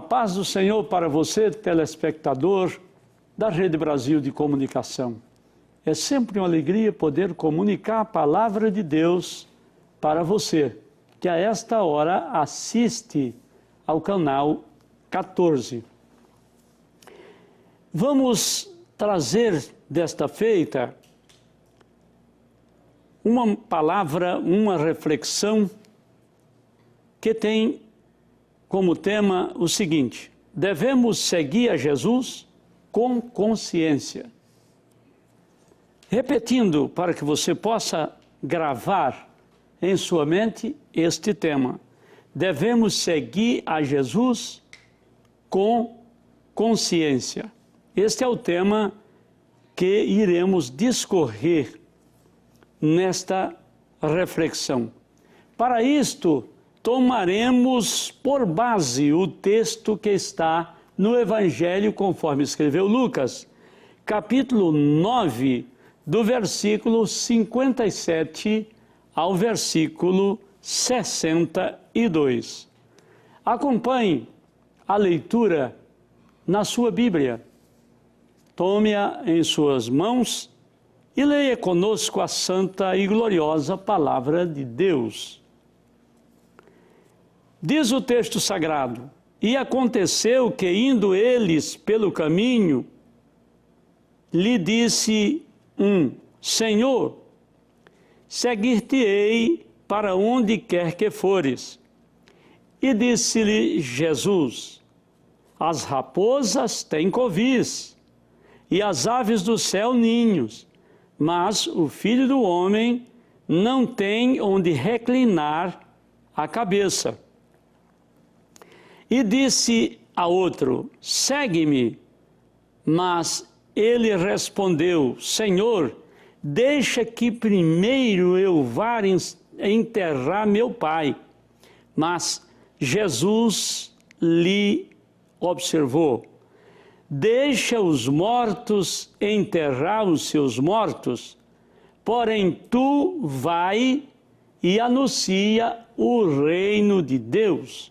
paz do Senhor para você, telespectador da Rede Brasil de Comunicação. É sempre uma alegria poder comunicar a palavra de Deus para você, que a esta hora assiste ao canal 14. Vamos trazer desta feita uma palavra, uma reflexão que tem como tema o seguinte: devemos seguir a Jesus com consciência. Repetindo, para que você possa gravar em sua mente este tema: devemos seguir a Jesus com consciência. Este é o tema que iremos discorrer nesta reflexão. Para isto, tomaremos por base o texto que está no Evangelho conforme escreveu Lucas, capítulo 9, do versículo 57 ao versículo 62. Acompanhe a leitura na sua Bíblia. Tome-a em suas mãos e leia conosco a santa e gloriosa palavra de Deus. Diz o texto sagrado: e aconteceu que, indo eles pelo caminho, lhe disse um: Senhor, seguir-te-ei para onde quer que fores. E disse-lhe Jesus: as raposas têm covis, e as aves do céu ninhos, mas o Filho do Homem não tem onde reclinar a cabeça. E disse a outro: segue-me. Mas ele respondeu: Senhor, deixa que primeiro eu vá enterrar meu pai. Mas Jesus lhe observou: deixa os mortos enterrar os seus mortos, porém tu vai e anuncia o reino de Deus.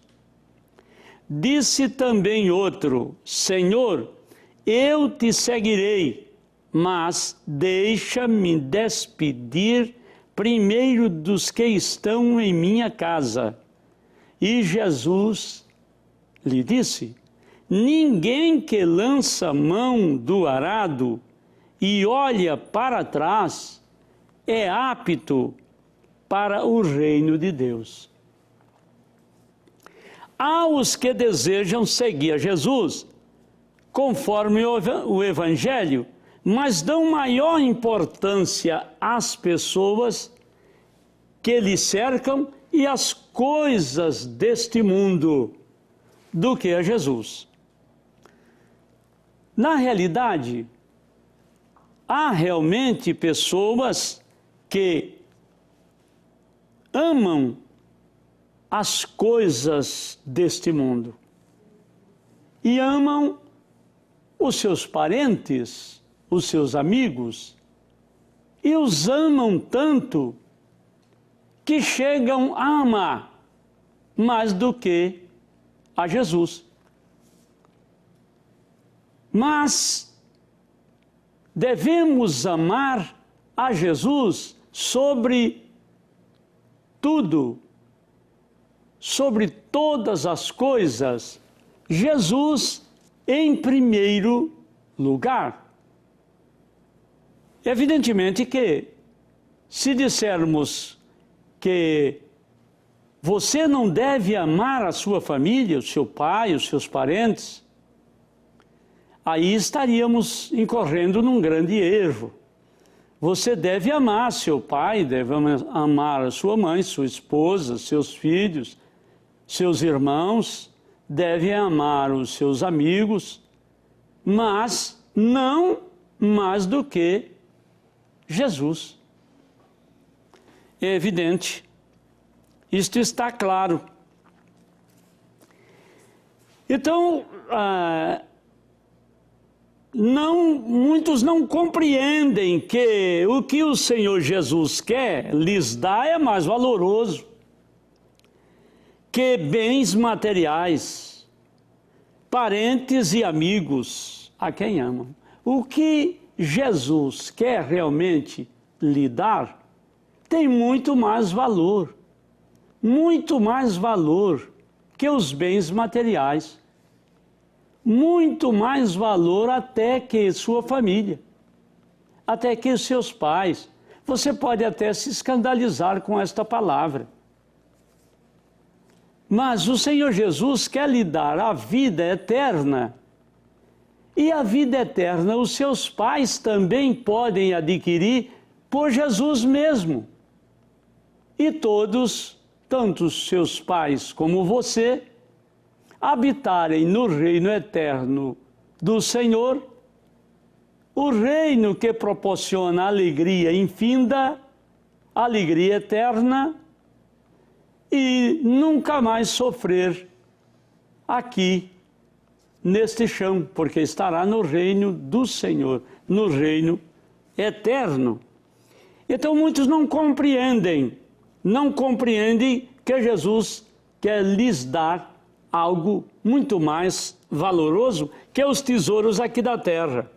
Disse também outro: Senhor, eu te seguirei, mas deixa-me despedir primeiro dos que estão em minha casa. E Jesus lhe disse: ninguém que lança mão do arado e olha para trás é apto para o reino de Deus. Há os que desejam seguir a Jesus, conforme o Evangelho, mas dão maior importância às pessoas que lhe cercam e às coisas deste mundo do que a Jesus. Na realidade, há realmente pessoas que amam as coisas deste mundo e amam os seus parentes, os seus amigos, e os amam tanto que chegam a amar mais do que a Jesus. Mas devemos amar a Jesus sobre tudo, sobre todas as coisas, Jesus em primeiro lugar. Evidentemente que, se dissermos que você não deve amar a sua família, o seu pai, os seus parentes, aí estaríamos incorrendo num grande erro. Você deve amar seu pai, deve amar a sua mãe, sua esposa, seus filhos, seus irmãos, deve amar os seus amigos, mas não mais do que Jesus. É evidente, isto está claro. Então, muitos não compreendem que o que o Senhor Jesus quer lhes dar é mais valoroso que bens materiais, parentes e amigos a quem amam. O que Jesus quer realmente lhe dar tem muito mais valor que os bens materiais, muito mais valor até que sua família, até que os seus pais. Você pode até se escandalizar com esta palavra. Mas o Senhor Jesus quer lhe dar a vida eterna. E a vida eterna os seus pais também podem adquirir por Jesus mesmo. E todos, tanto os seus pais como você, habitarem no reino eterno do Senhor, o reino que proporciona alegria infinda, alegria eterna, e nunca mais sofrer aqui neste chão, porque estará no reino do Senhor, no reino eterno. Então muitos não compreendem que Jesus quer lhes dar algo muito mais valoroso que os tesouros aqui da terra,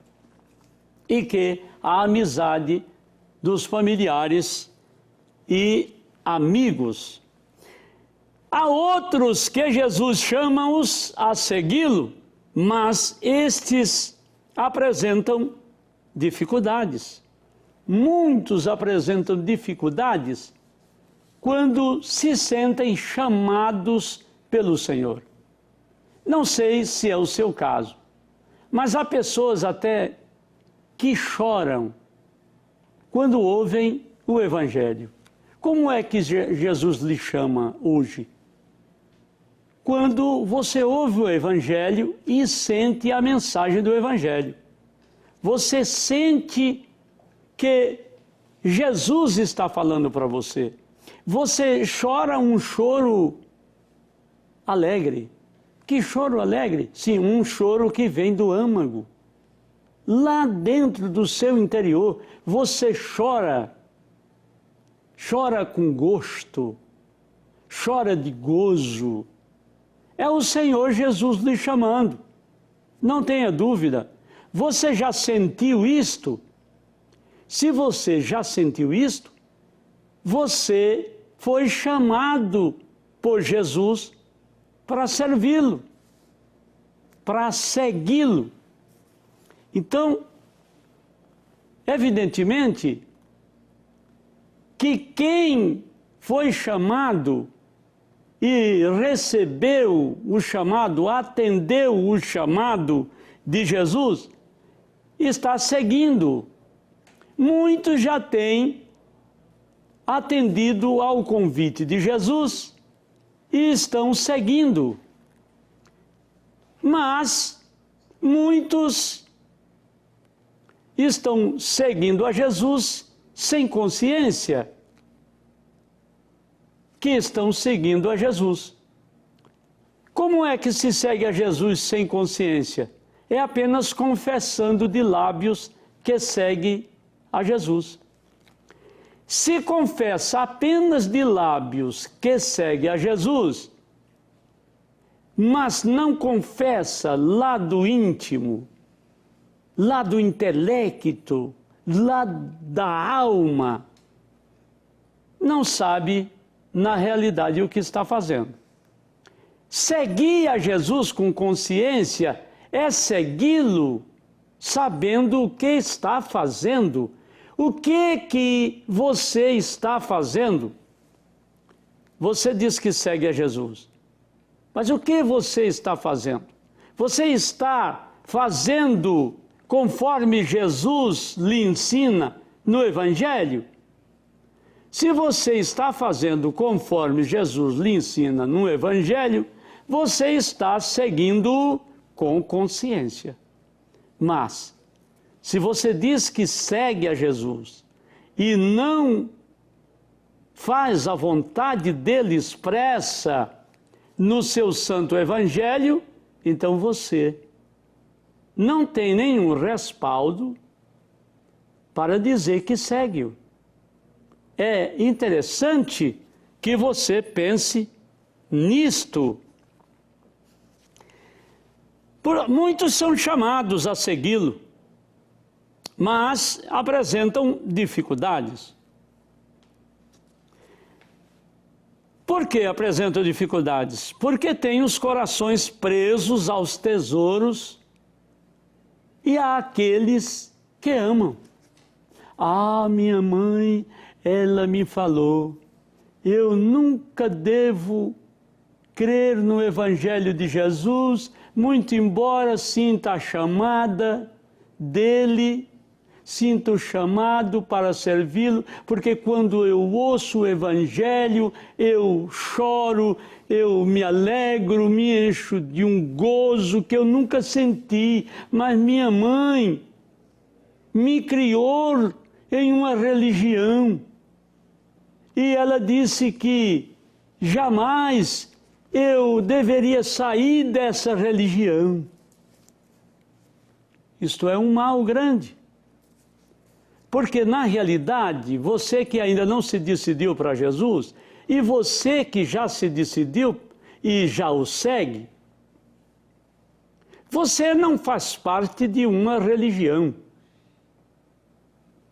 e que a amizade dos familiares e amigos. Há outros que Jesus chama-os a segui-lo, mas estes apresentam dificuldades. Muitos apresentam dificuldades quando se sentem chamados pelo Senhor. Não sei se é o seu caso, mas há pessoas até que choram quando ouvem o Evangelho. Como é que Jesus lhe chama hoje? Quando você ouve o Evangelho e sente a mensagem do Evangelho. Você sente que Jesus está falando para você. Você chora um choro alegre. Que choro alegre? Sim, um choro que vem do âmago. Lá dentro do seu interior, você chora com gosto, chora de gozo. É o Senhor Jesus lhe chamando. Não tenha dúvida. Você já sentiu isto? Se você já sentiu isto, você foi chamado por Jesus para servi-lo, para segui-lo. Então, evidentemente, que quem foi chamado e recebeu o chamado, atendeu o chamado de Jesus, está seguindo. Muitos já têm atendido ao convite de Jesus e estão seguindo. Mas muitos estão seguindo a Jesus sem consciência que estão seguindo a Jesus. Como é que se segue a Jesus sem consciência? É apenas confessando de lábios que segue a Jesus. Se confessa apenas de lábios que segue a Jesus, mas não confessa lá do íntimo, lá do intelecto, lá da alma, não sabe na realidade o que está fazendo. Seguir a Jesus com consciência é segui-lo sabendo o que está fazendo. O que você está fazendo? Você diz que segue a Jesus, mas o que você está fazendo? Você está fazendo conforme Jesus lhe ensina no Evangelho? Se você está fazendo conforme Jesus lhe ensina no Evangelho, você está seguindo com consciência. Mas, se você diz que segue a Jesus e não faz a vontade dele expressa no seu santo Evangelho, então você não tem nenhum respaldo para dizer que segue-o. É interessante que você pense nisto. Muitos são chamados a segui-lo, mas apresentam dificuldades. Por que apresentam dificuldades? Porque têm os corações presos aos tesouros e àqueles que amam. Ah, minha mãe, ela me falou, eu nunca devo crer no Evangelho de Jesus, muito embora sinta a chamada dele, sinto o chamado para servi-lo, porque quando eu ouço o Evangelho, eu choro, eu me alegro, me encho de um gozo que eu nunca senti, mas minha mãe me criou em uma religião, e ela disse que jamais eu deveria sair dessa religião. Isto é um mal grande. Porque, na realidade, você que ainda não se decidiu para Jesus, e você que já se decidiu e já o segue, você não faz parte de uma religião.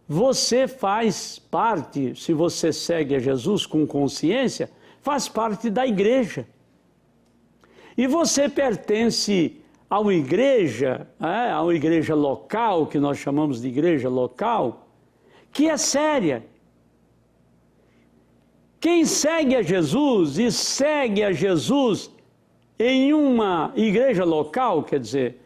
Você faz parte, se você segue a Jesus com consciência, faz parte da igreja. E você pertence a uma igreja local, que nós chamamos de igreja local, que é séria. Quem segue a Jesus e segue a Jesus em uma igreja local, quer dizer,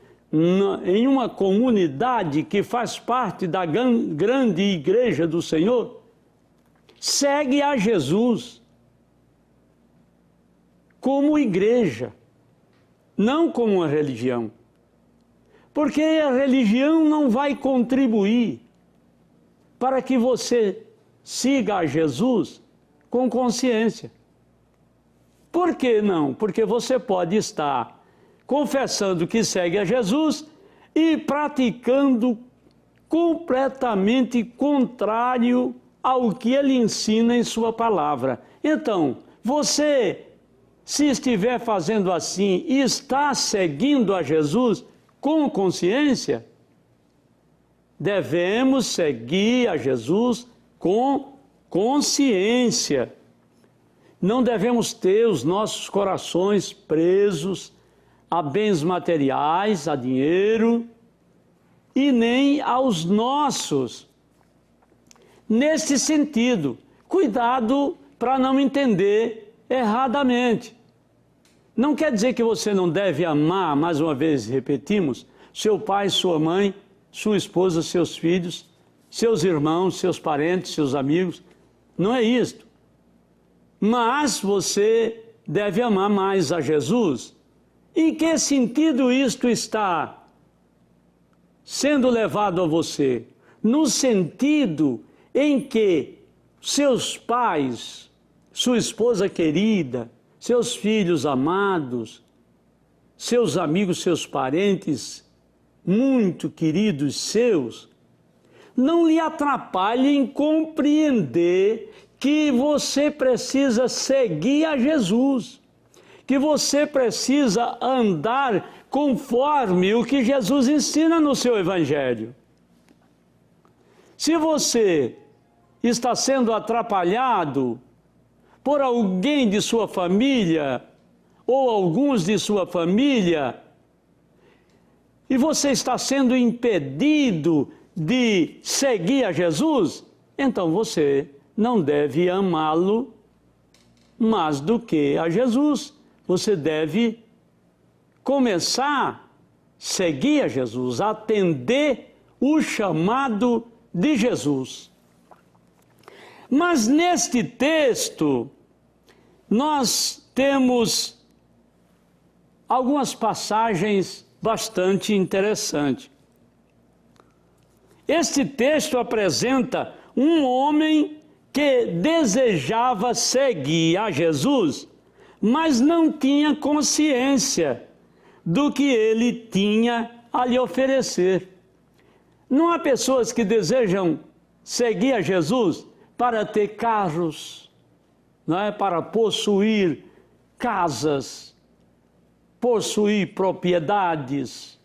em uma comunidade que faz parte da grande igreja do Senhor, segue a Jesus como igreja, não como uma religião. Porque a religião não vai contribuir para que você siga a Jesus com consciência. Por que não? Porque você pode estar confessando que segue a Jesus e praticando completamente contrário ao que ele ensina em sua palavra. Então, você, se estiver fazendo assim e está seguindo a Jesus com consciência, devemos seguir a Jesus com consciência. Não devemos ter os nossos corações presos a bens materiais, a dinheiro, e nem aos nossos. Nesse sentido, cuidado para não entender erradamente. Não quer dizer que você não deve amar, mais uma vez repetimos, seu pai, sua mãe, sua esposa, seus filhos, seus irmãos, seus parentes, seus amigos. Não é isto. Mas você deve amar mais a Jesus. Em que sentido isto está sendo levado a você? No sentido em que seus pais, sua esposa querida, seus filhos amados, seus amigos, seus parentes, muito queridos seus, não lhe atrapalhem em compreender que você precisa seguir a Jesus, que você precisa andar conforme o que Jesus ensina no seu Evangelho. Se você está sendo atrapalhado por alguém de sua família ou alguns de sua família, e você está sendo impedido de seguir a Jesus, então você não deve amá-lo mais do que a Jesus. Você deve começar a seguir a Jesus, atender o chamado de Jesus. Mas neste texto, nós temos algumas passagens bastante interessantes. Este texto apresenta um homem que desejava seguir a Jesus, mas não tinha consciência do que ele tinha a lhe oferecer. Não há pessoas que desejam seguir a Jesus para ter carros, não é? Para possuir casas, possuir propriedades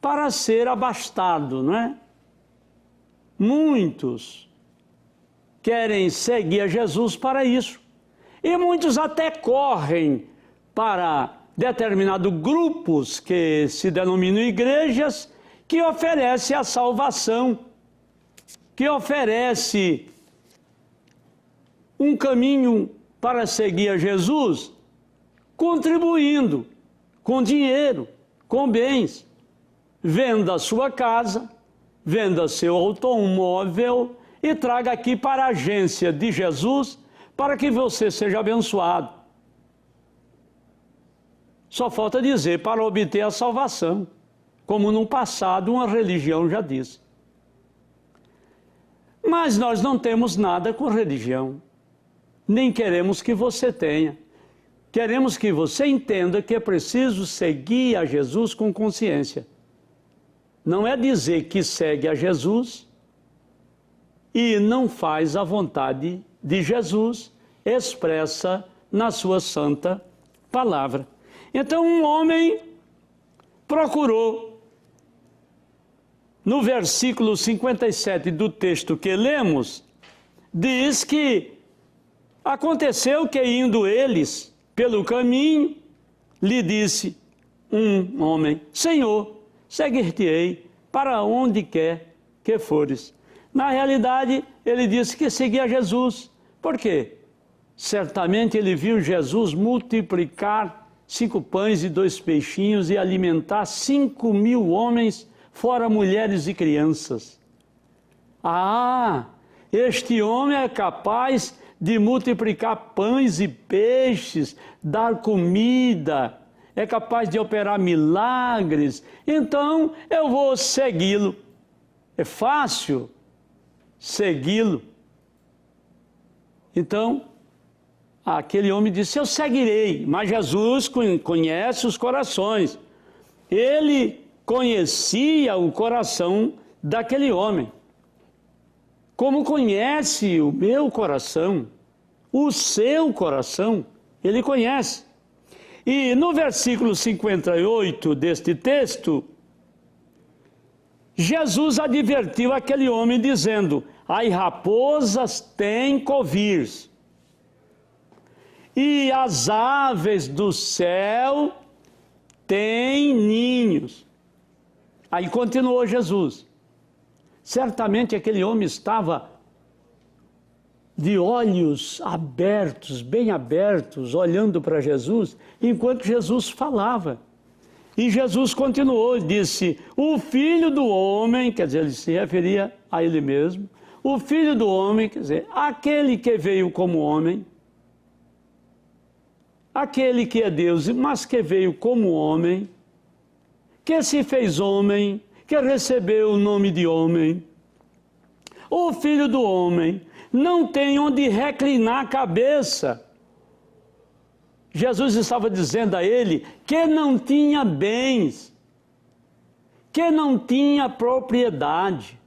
para ser abastado, não é? Muitos querem seguir a Jesus para isso. E muitos até correm para determinados grupos que se denominam igrejas, que oferecem a salvação, que oferece um caminho para seguir a Jesus, contribuindo com dinheiro, com bens. Venda a sua casa, venda seu automóvel e traga aqui para a agência de Jesus para que você seja abençoado. Só falta dizer para obter a salvação, como no passado uma religião já disse. Mas nós não temos nada com religião, nem queremos que você tenha. Queremos que você entenda que é preciso seguir a Jesus com consciência. Não é dizer que segue a Jesus e não faz a vontade de Jesus expressa na sua santa palavra. Então um homem procurou, no versículo 57 do texto que lemos, diz que aconteceu que indo eles pelo caminho, lhe disse um homem: Senhor, seguir-te-ei para onde quer que fores. Na realidade, ele disse que seguia Jesus. Por quê? Certamente ele viu Jesus multiplicar 5 pães e 2 peixinhos e alimentar 5.000 homens, fora mulheres e crianças. Ah, este homem é capaz de multiplicar pães e peixes, dar comida, é capaz de operar milagres, então eu vou segui-lo. É fácil segui-lo. Então, aquele homem disse: eu seguirei. Mas Jesus conhece os corações. Ele conhecia o coração daquele homem. Como conhece o meu coração, o seu coração, ele conhece. E no versículo 58 deste texto, Jesus advertiu aquele homem dizendo: as raposas têm covis, e as aves do céu têm ninhos. Aí continuou Jesus. Certamente aquele homem estava de olhos abertos, bem abertos, olhando para Jesus, enquanto Jesus falava. E Jesus continuou e disse: o Filho do Homem, quer dizer, ele se referia a ele mesmo, o Filho do Homem, quer dizer, aquele que veio como homem, aquele que é Deus, mas que veio como homem, que se fez homem, que recebeu o nome de homem. O Filho do Homem não tem onde reclinar a cabeça. Jesus estava dizendo a ele que não tinha bens, que não tinha propriedade,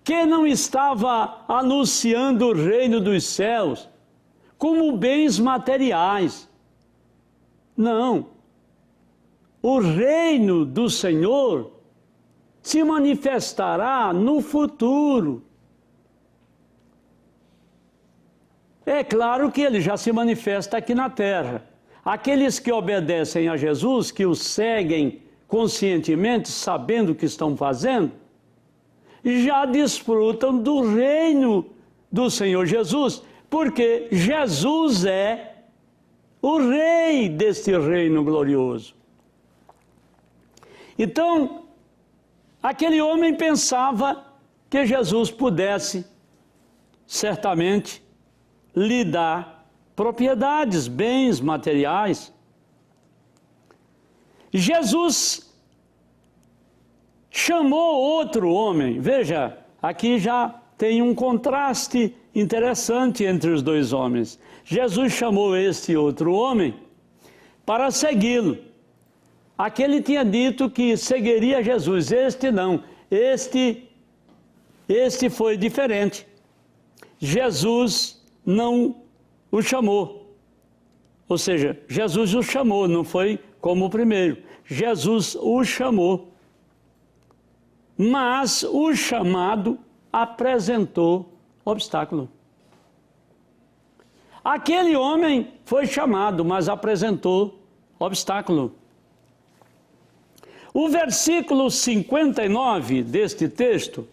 que não estava anunciando o reino dos céus como bens materiais. Não. O reino do Senhor se manifestará no futuro. É claro que ele já se manifesta aqui na terra. Aqueles que obedecem a Jesus, que o seguem conscientemente, sabendo o que estão fazendo, já desfrutam do reino do Senhor Jesus, porque Jesus é o rei deste reino glorioso. Então, aquele homem pensava que Jesus pudesse, certamente, lhe dar propriedades, bens materiais. Jesus chamou outro homem. Veja, aqui já tem um contraste interessante entre os dois homens. Jesus chamou este outro homem para segui-lo. Aquele tinha dito que seguiria Jesus, este não, este foi diferente. Jesus não o chamou. Ou seja, Jesus o chamou, não foi como o primeiro. Jesus o chamou. Mas o chamado apresentou obstáculo. Aquele homem foi chamado, mas apresentou obstáculo. O versículo 59 deste texto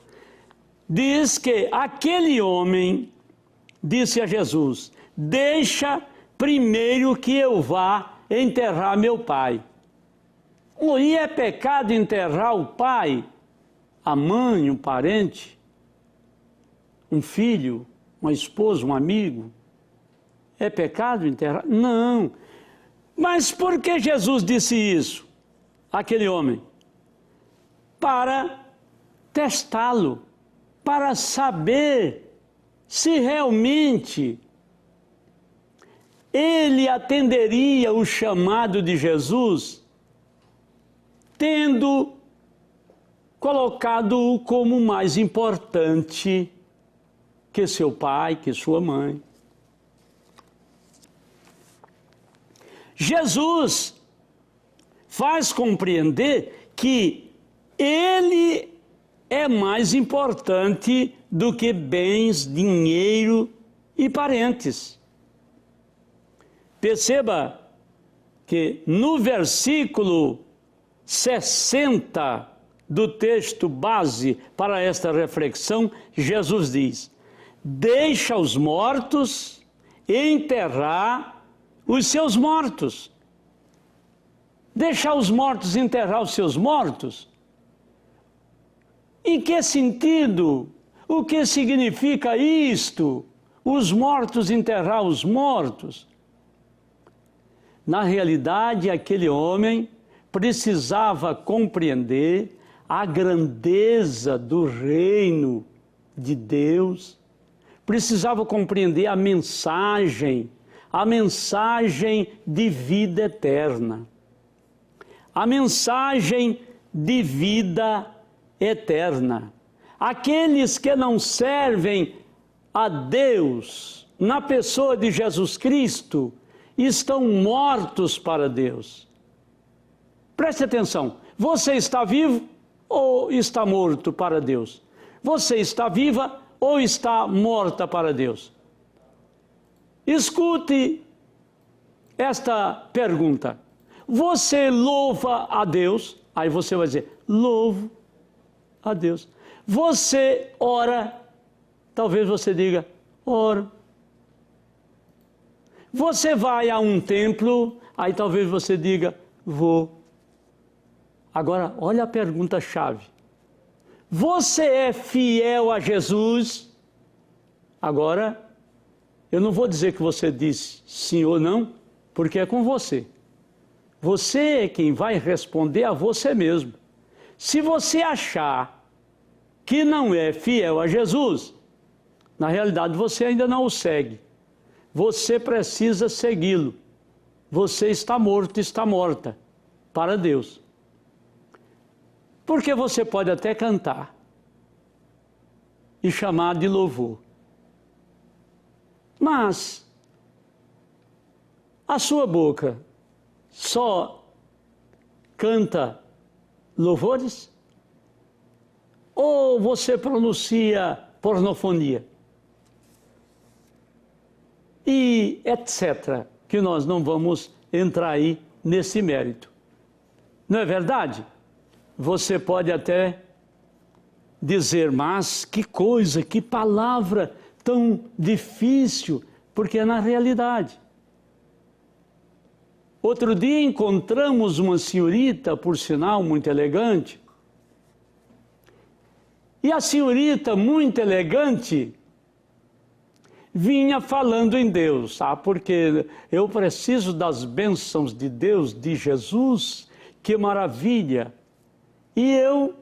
diz que aquele homem disse a Jesus: deixa primeiro que eu vá enterrar meu pai. E é pecado enterrar o pai, a mãe, um parente, um filho, uma esposa, um amigo? É pecado enterrar? Não. Mas por que Jesus disse isso àquele homem? Para testá-lo, para saber se realmente ele atenderia o chamado de Jesus, tendo colocado-o como mais importante que seu pai, que sua mãe. Jesus faz compreender que ele é mais importante do que bens, dinheiro e parentes. Perceba que no versículo 60 do texto base para esta reflexão, Jesus diz: deixa os mortos enterrar os seus mortos. Deixar os mortos enterrar os seus mortos? Em que sentido? O que significa isto? Os mortos enterrar os mortos? Na realidade, aquele homem precisava compreender a grandeza do reino de Deus, precisava compreender a mensagem de vida eterna. A mensagem de vida eterna. Aqueles que não servem a Deus na pessoa de Jesus Cristo estão mortos para Deus. Preste atenção, você está vivo ou está morto para Deus? Você está viva ou está morta para Deus? Escute esta pergunta. Você louva a Deus? Aí você vai dizer, louvo a Deus. Você ora? Talvez você diga, oro. Você vai a um templo? Aí talvez você diga, vou. Agora, olha a pergunta-chave. Você é fiel a Jesus? Agora, eu não vou dizer que você disse sim ou não, porque é com você. Você é quem vai responder a você mesmo. Se você achar que não é fiel a Jesus, na realidade você ainda não o segue. Você precisa segui-lo. Você está morto, está morta para Deus. Porque você pode até cantar e chamar de louvor. Mas a sua boca só canta louvores? Ou você pronuncia pornofonia? E etc., que nós não vamos entrar aí nesse mérito. Não é verdade? Você pode até dizer, mas que coisa, que palavra tão difícil, porque é na realidade. Outro dia encontramos uma senhorita, por sinal, muito elegante. E a senhorita, muito elegante, vinha falando em Deus. Porque eu preciso das bênçãos de Deus, de Jesus, que maravilha. E eu,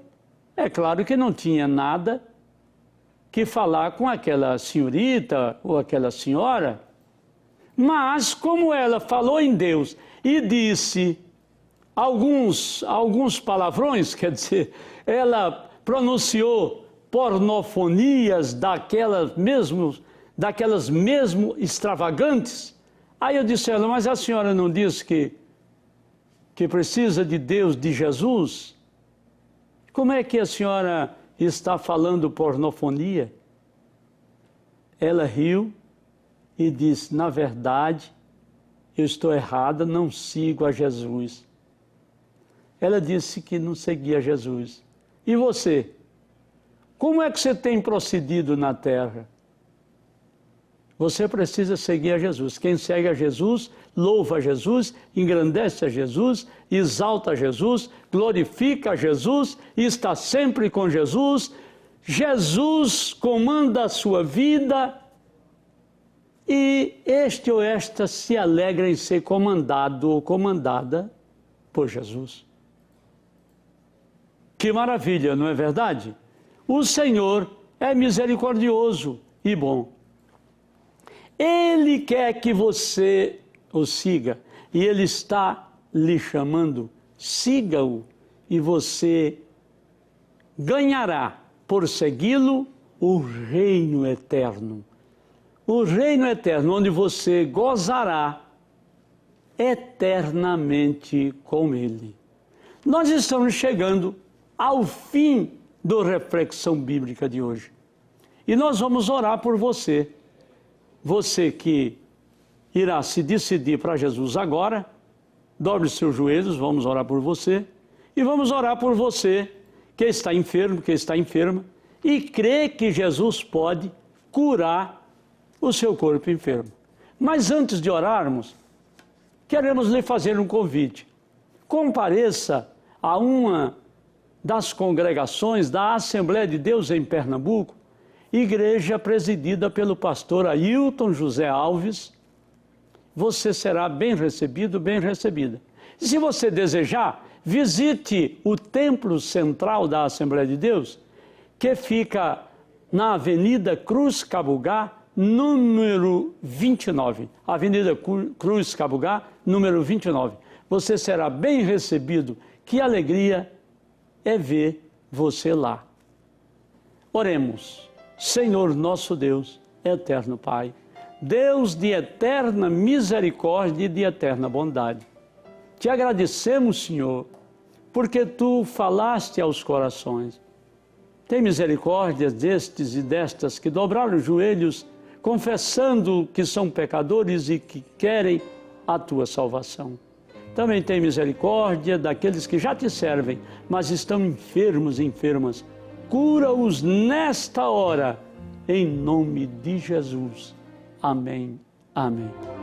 é claro que não tinha nada que falar com aquela senhorita ou aquela senhora, mas como ela falou em Deus e disse alguns palavrões, quer dizer, ela pronunciou pornofonias daquelas mesmo extravagantes, Aí eu disse a ela, mas a senhora não disse que precisa de Deus, de Jesus? Como é que a senhora está falando pornofonia? Ela riu e disse, na verdade, eu estou errada, não sigo a Jesus. Ela disse que não seguia Jesus. E você? Como é que você tem procedido na terra? Você precisa seguir a Jesus. Quem segue a Jesus, louva a Jesus, engrandece a Jesus, exalta a Jesus, glorifica a Jesus, e está sempre com Jesus. Jesus comanda a sua vida e este ou esta se alegra em ser comandado ou comandada por Jesus. Que maravilha, não é verdade? O Senhor é misericordioso e bom. Ele quer que você o siga e Ele está lhe chamando. Siga-o e você ganhará, por segui-lo, o reino eterno. O reino eterno, onde você gozará eternamente com Ele. Nós estamos chegando ao fim da reflexão bíblica de hoje. E nós vamos orar por você. Você que irá se decidir para Jesus agora, dobre seus joelhos, vamos orar por você. E vamos orar por você que está enfermo, que está enferma, e crê que Jesus pode curar o seu corpo enfermo. Mas antes de orarmos, queremos lhe fazer um convite. Compareça a uma das congregações da Assembleia de Deus em Pernambuco, igreja presidida pelo pastor Ailton José Alves. Você será bem recebido, bem recebida. E se você desejar, visite o templo central da Assembleia de Deus, que fica na Avenida Cruz Cabugá, número 29. Avenida Cruz Cabugá, número 29. Você será bem recebido. Que alegria é ver você lá. Oremos. Senhor nosso Deus, eterno Pai, Deus de eterna misericórdia e de eterna bondade. Te agradecemos, Senhor, porque Tu falaste aos corações. Tem misericórdia destes e destas que dobraram os joelhos, confessando que são pecadores e que querem a Tua salvação. Também tem misericórdia daqueles que já Te servem, mas estão enfermos e enfermas. Cura-os nesta hora, em nome de Jesus. Amém. Amém.